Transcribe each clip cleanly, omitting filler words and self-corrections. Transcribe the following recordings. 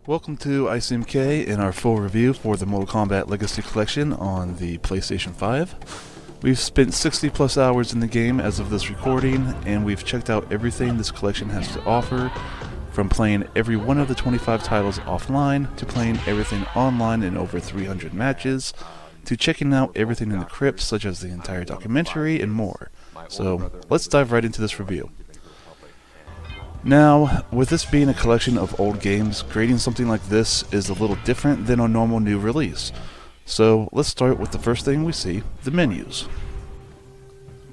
Welcome to ICMK in our full review for the Mortal Kombat Legacy Collection on the PlayStation 5. We've spent 60 plus hours in the game as of this recording, and we've checked out everything this collection has to offer, from playing every one of the 25 titles offline, to playing everything online in over 300 matches, to checking out everything in the crypt, such as the entire documentary and more. So, let's dive right into this review. Now, with this being a collection of old games, grading something like this is a little different than a normal new release. So, let's start with the first thing we see, the menus.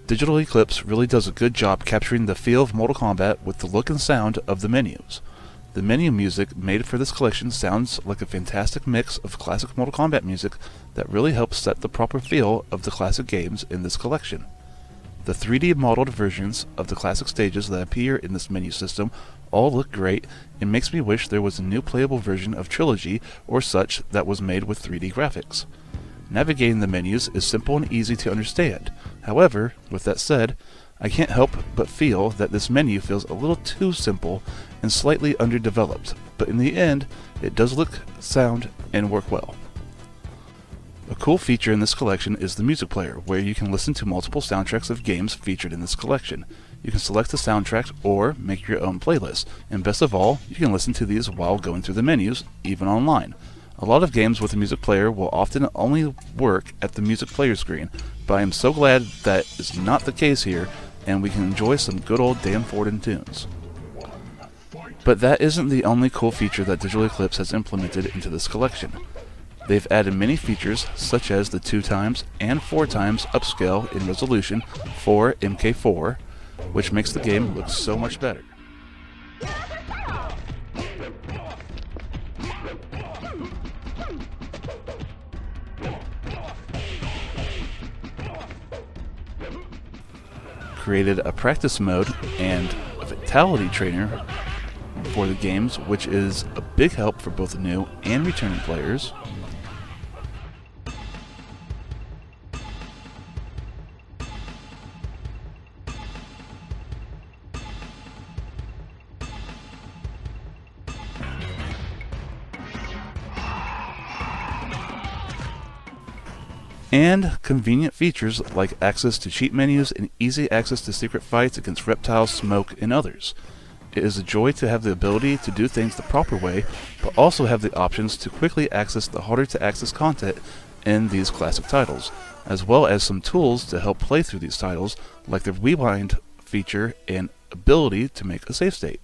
Digital Eclipse really does a good job capturing the feel of Mortal Kombat with the look and sound of the menus. The menu music made for this collection sounds like a fantastic mix of classic Mortal Kombat music that really helps set the proper feel of the classic games in this collection. The 3D modeled versions of the classic stages that appear in this menu system all look great and makes me wish there was a new playable version of Trilogy or such that was made with 3D graphics. Navigating the menus is simple and easy to understand. However, with that said, I can't help but feel that this menu feels a little too simple and slightly underdeveloped, but in the end, it does look, sound, and work well. A cool feature in this collection is the music player, where you can listen to multiple soundtracks of games featured in this collection. You can select a soundtrack or make your own playlist, and best of all, you can listen to these while going through the menus, even online. A lot of games with a music player will often only work at the music player screen, but I am so glad that is not the case here, and we can enjoy some good old Dan Forden tunes. But that isn't the only cool feature that Digital Eclipse has implemented into this collection. They've added many features such as the 2x and 4x upscale in resolution for MK4, which makes the game look so much better. Created a practice mode and a fatality trainer for the games, which is a big help for both new and returning players. And convenient features like access to cheat menus and easy access to secret fights against reptiles, smoke, and others. It is a joy to have the ability to do things the proper way, but also have the options to quickly access the harder to access content in these classic titles, as well as some tools to help play through these titles, like the rewind feature and ability to make a save state.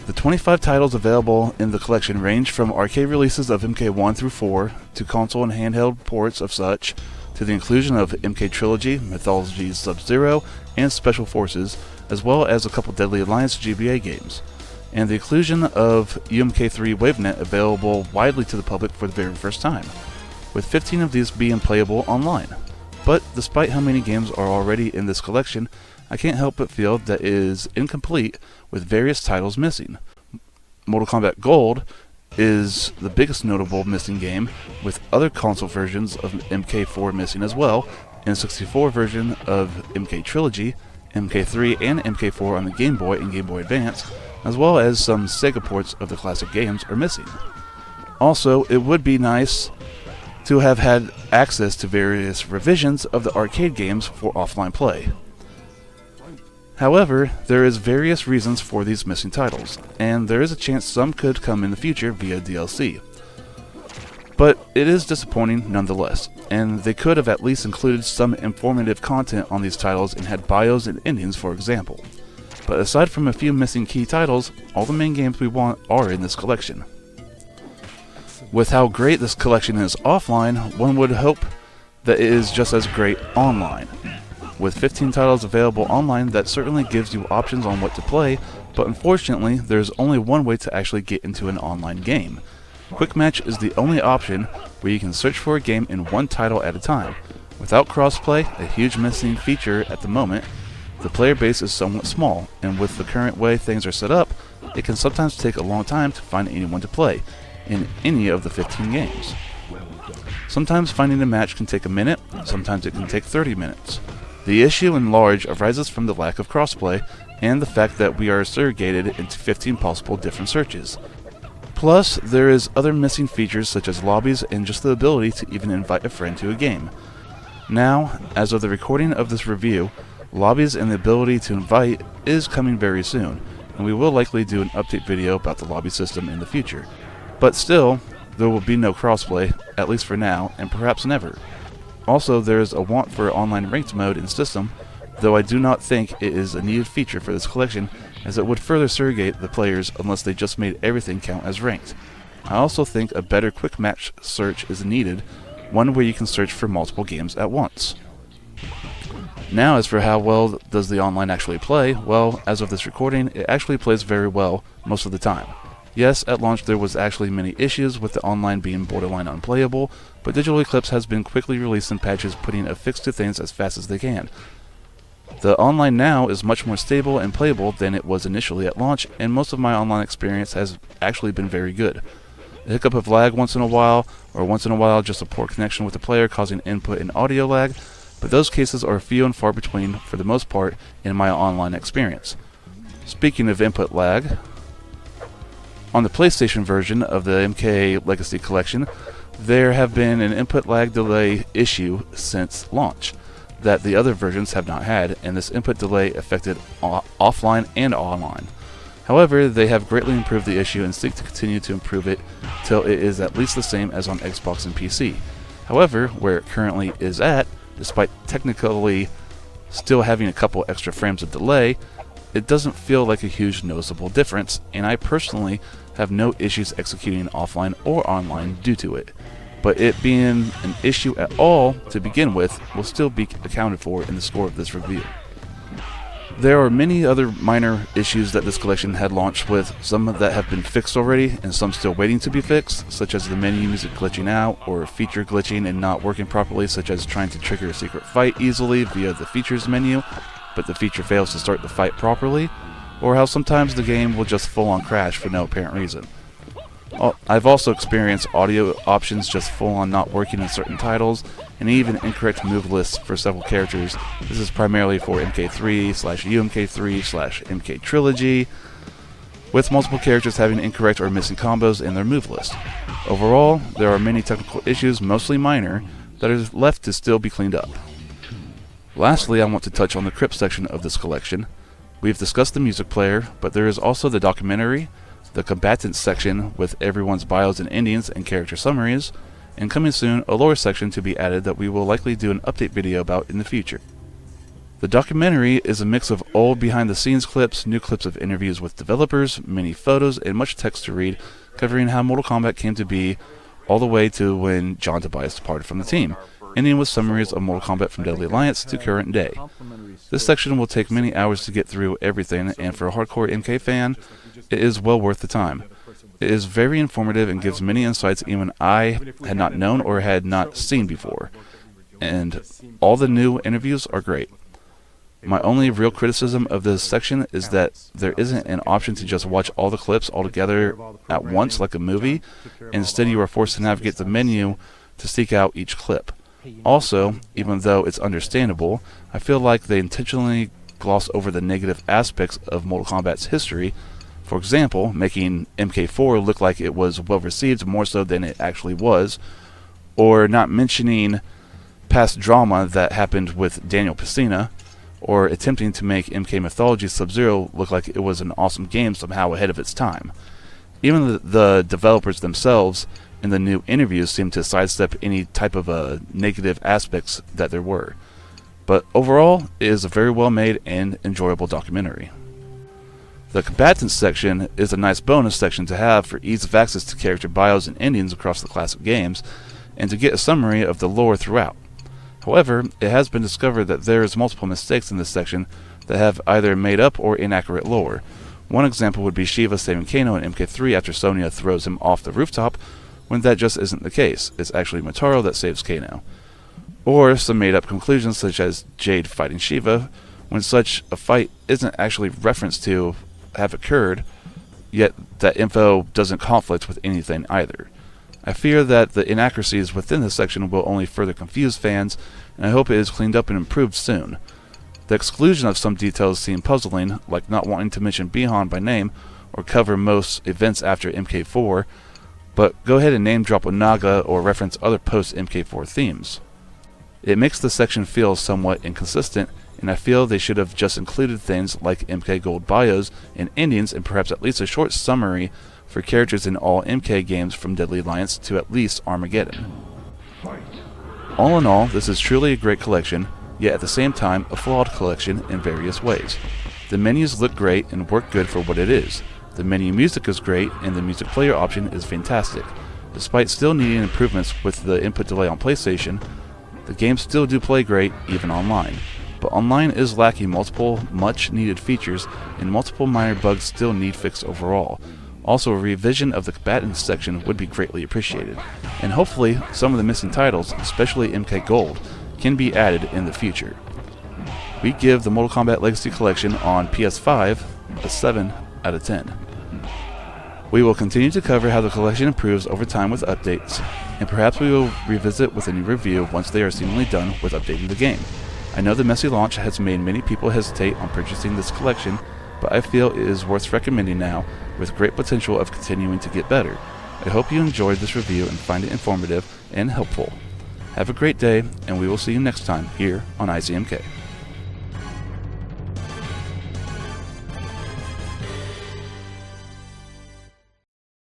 The 25 titles available in the collection range from arcade releases of MK1 through 4, to console and handheld ports of such, to the inclusion of MK Trilogy, Mythology's Sub-Zero, and Special Forces, as well as a couple Deadly Alliance GBA games, and the inclusion of UMK3 WaveNet available widely to the public for the very first time, with 15 of these being playable online. But despite how many games are already in this collection, I can't help but feel that it is incomplete with various titles missing. Mortal Kombat Gold is the biggest notable missing game, with other console versions of MK4 missing as well, and a 64 version of MK Trilogy, MK3, and MK4 on the Game Boy and Game Boy Advance, as well as some Sega ports of the classic games are missing. Also, it would be nice to have had access to various revisions of the arcade games for offline play. However, there is various reasons for these missing titles, and there is a chance some could come in the future via DLC. But it is disappointing nonetheless, and they could have at least included some informative content on these titles and had bios and endings, for example. But aside from a few missing key titles, all the main games we want are in this collection. With how great this collection is offline, one would hope that it is just as great online. With 15 titles available online, that certainly gives you options on what to play, but unfortunately, there's only one way to actually get into an online game. Quick Match is the only option where you can search for a game in one title at a time. Without crossplay, a huge missing feature at the moment, the player base is somewhat small, and with the current way things are set up, it can sometimes take a long time to find anyone to play in any of the 15 games. Sometimes finding a match can take a minute, sometimes it can take 30 minutes. The issue in large arises from the lack of crossplay, and the fact that we are surrogated into 15 possible different searches. Plus, there is other missing features such as lobbies and just the ability to even invite a friend to a game. Now, as of the recording of this review, lobbies and the ability to invite is coming very soon, and we will likely do an update video about the lobby system in the future. But still, there will be no crossplay, at least for now, and perhaps never. Also, there is a want for online ranked mode in system, though I do not think it is a needed feature for this collection, as it would further surrogate the players unless they just made everything count as ranked. I also think a better quick match search is needed, one where you can search for multiple games at once. Now, as for how well does the online actually play, well, as of this recording, it actually plays very well most of the time. Yes, at launch there was actually many issues with the online being borderline unplayable, but Digital Eclipse has been quickly releasing patches putting a fix to things as fast as they can. The online now is much more stable and playable than it was initially at launch, and most of my online experience has actually been very good. A hiccup of lag once in a while, or once in a while just a poor connection with the player causing input and audio lag, but those cases are few and far between for the most part in my online experience. Speaking of input lag, on the PlayStation version of the MK Legacy Collection, there have been an input lag delay issue since launch that the other versions have not had, and this input delay affected offline and online. However, they have greatly improved the issue and seek to continue to improve it till it is at least the same as on Xbox and PC. However, where it currently is at, despite technically still having a couple extra frames of delay, it doesn't feel like a huge noticeable difference, and I personally have no issues executing offline or online due to it. But it being an issue at all to begin with will still be accounted for in the score of this review. There are many other minor issues that this collection had launched with, some that have been fixed already and some still waiting to be fixed, such as the menu music glitching out or feature glitching and not working properly, such as trying to trigger a secret fight easily via the features menu, but the feature fails to start the fight properly, or how sometimes the game will just full on crash for no apparent reason. I've also experienced audio options just full on not working in certain titles, and even incorrect move lists for several characters. This is primarily for MK3/UMK3/MK Trilogy, with multiple characters having incorrect or missing combos in their move list. Overall, there are many technical issues, mostly minor, that are left to still be cleaned up. Lastly, I want to touch on the crypt section of this collection. We've discussed the music player, but there is also the documentary, the combatants section with everyone's bios and endings and character summaries, and coming soon, a lore section to be added that we will likely do an update video about in the future. The documentary is a mix of old behind-the-scenes clips, new clips of interviews with developers, many photos, and much text to read, covering how Mortal Kombat came to be, all the way to when John Tobias departed from the team, ending with summaries of Mortal Kombat from Deadly Alliance to current day. This section will take many hours to get through everything, and for a hardcore MK fan, it is well worth the time. It is very informative and gives many insights even I had not known or had not seen before, and all the new interviews are great. My only real criticism of this section is that there isn't an option to just watch all the clips all together at once like a movie. Instead, you are forced to navigate the menu to seek out each clip. Also, even though it's understandable, I feel like they intentionally gloss over the negative aspects of Mortal Kombat's history. For example, making MK4 look like it was well received more so than it actually was, or not mentioning past drama that happened with Daniel Pesina, or attempting to make MK Mythology Sub-Zero look like it was an awesome game somehow ahead of its time. Even the developers themselves in the new interviews seem to sidestep any type of negative aspects that there were. But overall, it is a very well made and enjoyable documentary. The combatants section is a nice bonus section to have for ease of access to character bios and endings across the classic games, and to get a summary of the lore throughout. However, it has been discovered that there is multiple mistakes in this section that have either made up or inaccurate lore. One example would be Shiva saving Kano in MK3 after Sonya throws him off the rooftop, when that just isn't the case. It's actually Motaro that saves Kano. Or some made-up conclusions such as Jade fighting Shiva, when such a fight isn't actually referenced to have occurred, yet that info doesn't conflict with anything either. I fear that the inaccuracies within this section will only further confuse fans, and I hope it is cleaned up and improved soon. The exclusion of some details seem puzzling, like not wanting to mention Bihan by name or cover most events after MK4, but go ahead and name drop Onaga or reference other post-MK4 themes. It makes the section feel somewhat inconsistent, and I feel they should have just included things like MK Gold bios and endings, and perhaps at least a short summary for characters in all MK games from Deadly Alliance to at least Armageddon. All in all, this is truly a great collection, yet at the same time a flawed collection in various ways. The menus look great and work good for what it is. The menu music is great, and the music player option is fantastic. Despite still needing improvements with the input delay on PlayStation, the games still do play great, even online. But online is lacking multiple much needed features, and multiple minor bugs still need fixed overall. Also, a revision of the combatants section would be greatly appreciated. And hopefully, some of the missing titles, especially MK Gold, can be added in the future. We give the Mortal Kombat Legacy Collection on PS5 a 7 out of 10. We will continue to cover how the collection improves over time with updates, and perhaps we will revisit with a new review once they are seemingly done with updating the game. I know the messy launch has made many people hesitate on purchasing this collection, but I feel it is worth recommending now, with great potential of continuing to get better. I hope you enjoyed this review and find it informative and helpful. Have a great day, and we will see you next time here on ICMK.